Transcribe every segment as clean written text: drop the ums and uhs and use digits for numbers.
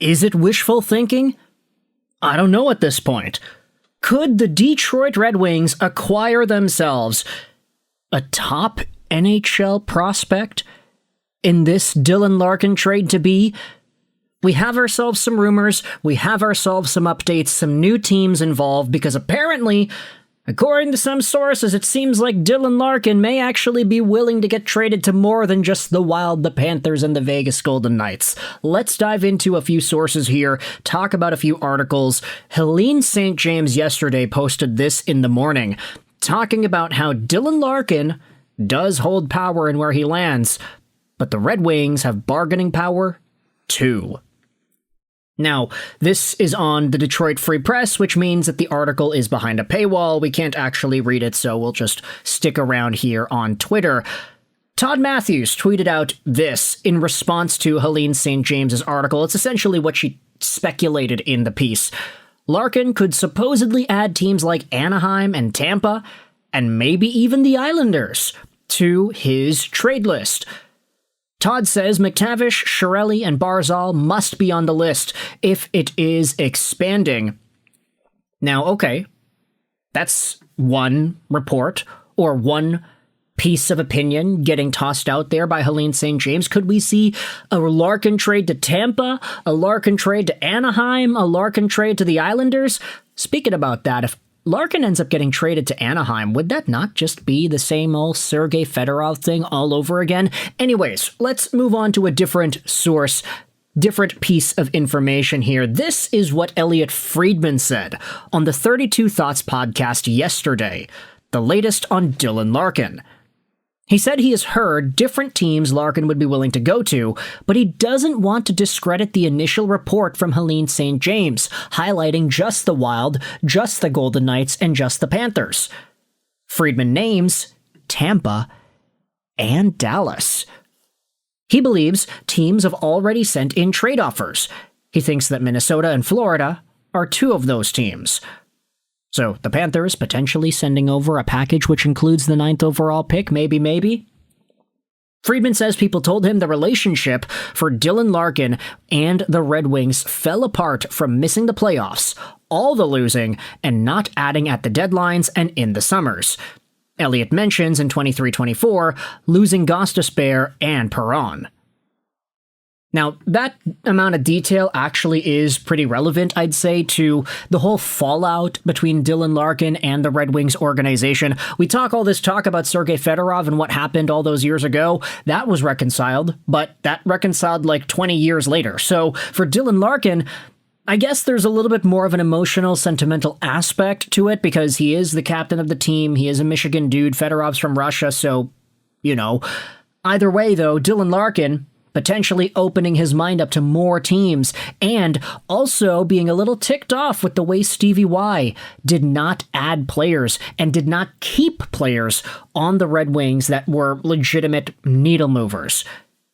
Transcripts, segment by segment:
Is it wishful thinking? I don't know at this point. Could the Detroit Red Wings acquire themselves a top NHL prospect in this Dylan Larkin trade to be? We have ourselves some rumors, we have ourselves some updates, some new teams involved, because apparently, according to some sources, it seems like Dylan Larkin may actually be willing to get traded to more than just the Wild, the Panthers, and the Vegas Golden Knights. Let's dive into a few sources here, talk about a few articles. Helene St. James yesterday posted this in the morning, talking about how Dylan Larkin does hold power in where he lands, but the Red Wings have bargaining power too. Now, this is on the Detroit Free Press, which means that the article is behind a paywall. We can't actually read it, so we'll just stick around here on Twitter. Todd Matthews tweeted out this in response to Helene St. James's article. It's essentially what she speculated in the piece. Larkin could supposedly add teams like Anaheim and Tampa, and maybe even the Islanders, to his trade list. Todd says McTavish, Chiarelli, and Barzal must be on the list if it is expanding. Now, okay, that's one report or one piece of opinion getting tossed out there by Helene St. James. Could we see a Larkin trade to Tampa, a Larkin trade to Anaheim, a Larkin trade to the Islanders? Speaking about that, if Larkin ends up getting traded to Anaheim, would that not just be the same old Sergei Fedorov thing all over again? Anyways, let's move on to a different source, different piece of information here. This is what Elliot Friedman said on the 32 Thoughts podcast yesterday, the latest on Dylan Larkin. He said he has heard different teams Larkin would be willing to go to, but he doesn't want to discredit the initial report from Helene St. James, highlighting just the Wild, just the Golden Knights, and just the Panthers. Friedman names Tampa and Dallas. He believes teams have already sent in trade offers. He thinks that Minnesota and Florida are two of those teams. So, the Panthers potentially sending over a package which includes the 9th overall pick, maybe? Friedman says people told him the relationship for Dylan Larkin and the Red Wings fell apart from missing the playoffs, all the losing, and not adding at the deadlines and in the summers. Elliott mentions in 23-24 losing Gostisbehere and Perron. Now, that amount of detail actually is pretty relevant, I'd say, to the whole fallout between Dylan Larkin and the Red Wings organization. We talk all this talk about Sergei Fedorov and what happened all those years ago. That was reconciled, but that reconciled like 20 years later. So for Dylan Larkin, I guess there's a little bit more of an emotional, sentimental aspect to it because he is the captain of the team. He is a Michigan dude. Fedorov's from Russia, so, you know. Either way, though, Dylan Larkin potentially opening his mind up to more teams, and also being a little ticked off with the way Stevie Y did not add players and did not keep players on the Red Wings that were legitimate needle movers.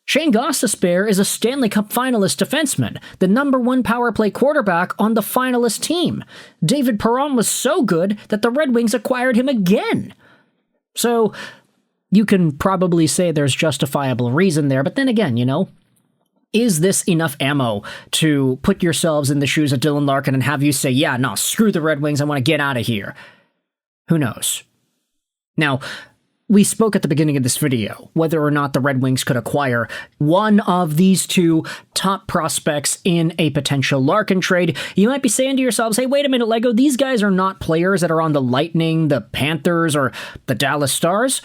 Shane Gostisbehere is a Stanley Cup finalist defenseman, the #1 power play quarterback on the finalist team. David Perron was so good that the Red Wings acquired him again. So you can probably say there's justifiable reason there, but then again, you know, is this enough ammo to put yourselves in the shoes of Dylan Larkin and have you say, yeah, no, screw the Red Wings, I want to get out of here? Who knows? Now, we spoke at the beginning of this video whether or not the Red Wings could acquire one of these two top prospects in a potential Larkin trade. You might be saying to yourselves, hey, wait a minute, Lego, these guys are not players that are on the Lightning, the Panthers, or the Dallas Stars.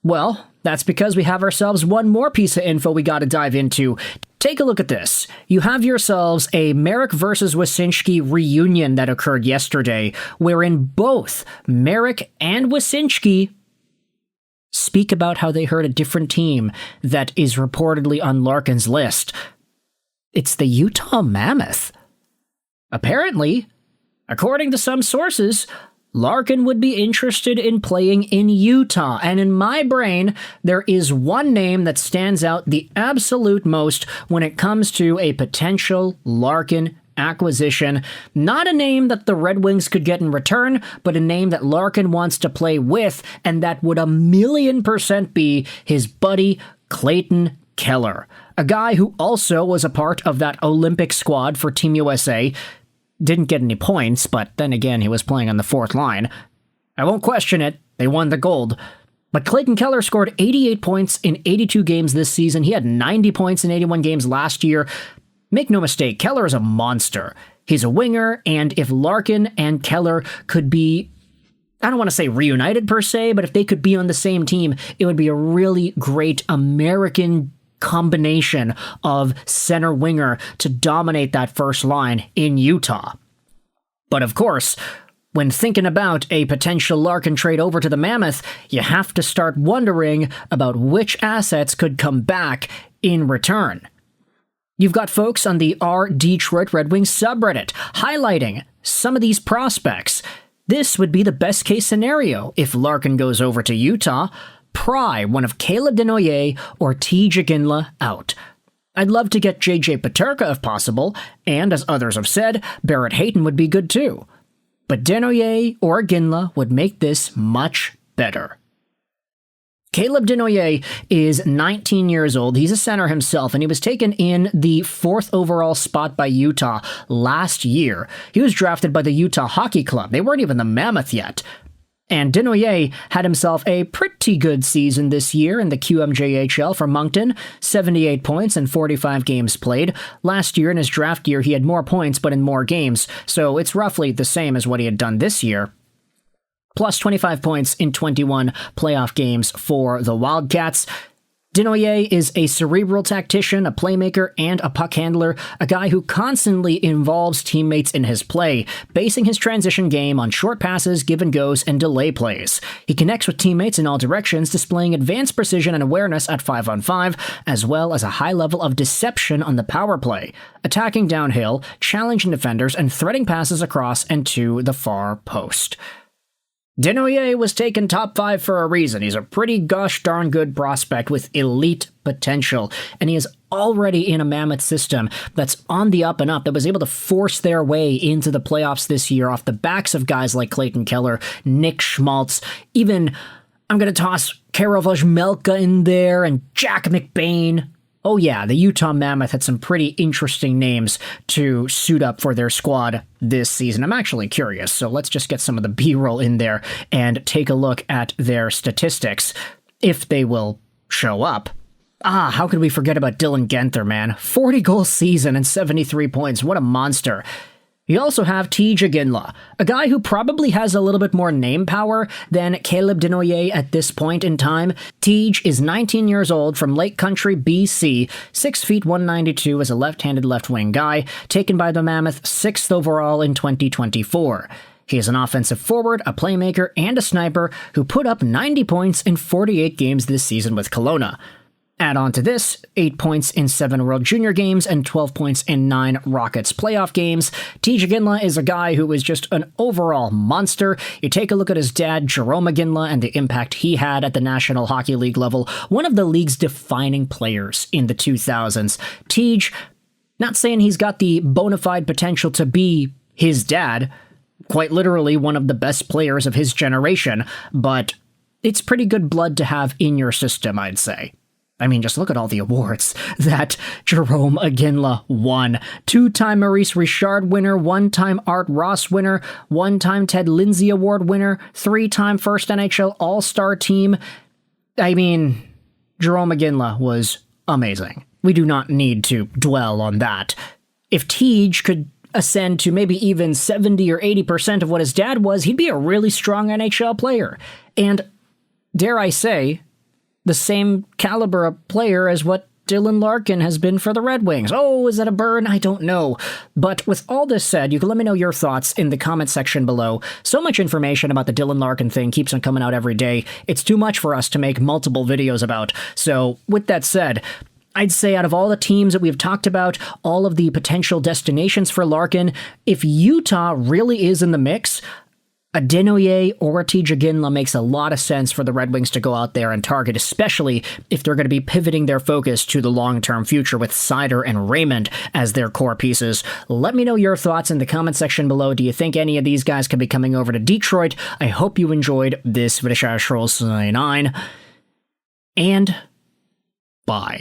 Well, that's because we have ourselves one more piece of info we got to dive into. Take a look at this. You have yourselves a Merrick versus Wyszynski reunion that occurred yesterday, wherein both Merrick and Wyszynski speak about how they heard a different team that is reportedly on Larkin's list. It's the Utah Mammoth. Apparently, according to some sources, Larkin would be interested in playing in Utah, and in my brain, there is one name that stands out the absolute most when it comes to a potential Larkin acquisition. Not a name that the Red Wings could get in return, but a name that Larkin wants to play with, and that would 1,000,000% be his buddy Clayton Keller, a guy who also was a part of that Olympic squad for Team USA. Didn't get any points, but then again, he was playing on the fourth line. I won't question it, they won the gold. But Clayton Keller scored 88 points in 82 games this season. He had 90 points in 81 games last year. Make no mistake, Keller is a monster. He's a winger, and if Larkin and Keller could be, I don't want to say reunited per se, but if they could be on the same team, it would be a really great American combination of center winger to dominate that first line in Utah. But of course, when thinking about a potential Larkin trade over to the Mammoth, you have to start wondering about which assets could come back in return. You've got folks on the R Detroit Red Wings subreddit highlighting some of these prospects. This would be the best case scenario if Larkin goes over to Utah. Pry one of Caleb Desnoyers or Tij Iginla out. I'd love to get JJ Peterka if possible, and as others have said, Barrett Hayton would be good too. But Desnoyers or Iginla would make this much better. Caleb Desnoyers is 19 years old. He's a center himself, and he was taken in the 4th overall spot by Utah last year. He was drafted by the Utah Hockey Club. They weren't even the Mammoth yet. And Desnoyers had himself a pretty good season this year in the QMJHL for Moncton, 78 points in 45 games played. Last year in his draft year, he had more points but in more games, so it's roughly the same as what he had done this year. Plus 25 points in 21 playoff games for the Wildcats. Desnoyers is a cerebral tactician, a playmaker, and a puck handler, a guy who constantly involves teammates in his play, basing his transition game on short passes, give-and-goes, and delay plays. He connects with teammates in all directions, displaying advanced precision and awareness at 5-on-5, as well as a high level of deception on the power play, attacking downhill, challenging defenders, and threading passes across and to the far post. Desnoyers was taken top 5 for a reason. He's a pretty gosh darn good prospect with elite potential, and he is already in a Mammoth system that's on the up and up, that was able to force their way into the playoffs this year off the backs of guys like Clayton Keller, Nick Schmaltz, even, I'm going to toss Karel Vejmelka in there, and Jack McBain. Oh yeah, the Utah Mammoth had some pretty interesting names to suit up for their squad this season. I'm actually curious, so let's just get some of the B-roll in there and take a look at their statistics, if they will show up. How could we forget about Dylan Guenther, man? 40-goal season and 73 points. What a monster. You also have Tij Iginla, a guy who probably has a little bit more name power than Caleb Desnoyers at this point in time. Tij is 19 years old from Lake Country, BC, 6 feet 192 as a left-handed left-wing guy, taken by the Mammoth 6th overall in 2024. He is an offensive forward, a playmaker, and a sniper who put up 90 points in 48 games this season with Kelowna. Add on to this, 8 points in 7 World Junior games and 12 points in 9 Rockets playoff games. Tij Iginla is a guy who is just an overall monster. You take a look at his dad, Jarome Iginla, and the impact he had at the National Hockey League level, one of the league's defining players in the 2000s. Tij, not saying he's got the bona fide potential to be his dad, quite literally one of the best players of his generation, but it's pretty good blood to have in your system, I'd say. I mean, just look at all the awards that Jarome Iginla won. 2-time Maurice Richard winner, 1-time Art Ross winner, 1-time Ted Lindsay Award winner, 3-time first NHL All-Star team. I mean, Jarome Iginla was amazing. We do not need to dwell on that. If Tij could ascend to maybe even 70 or 80% of what his dad was, he'd be a really strong NHL player. And, dare I say, the same caliber of player as what Dylan Larkin has been for the Red Wings. Oh, is that a burn? I don't know. But with all this said, you can let me know your thoughts in the comment section below. So much information about the Dylan Larkin thing keeps on coming out every day. It's too much for us to make multiple videos about. So with that said, I'd say out of all the teams that we've talked about, all of the potential destinations for Larkin, if Utah really is in the mix, a Desnoyers or a Tij Iginla makes a lot of sense for the Red Wings to go out there and target, especially if they're going to be pivoting their focus to the long-term future with Seider and Raymond as their core pieces. Let me know your thoughts in the comment section below. Do you think any of these guys could be coming over to Detroit? I hope you enjoyed this video, and bye.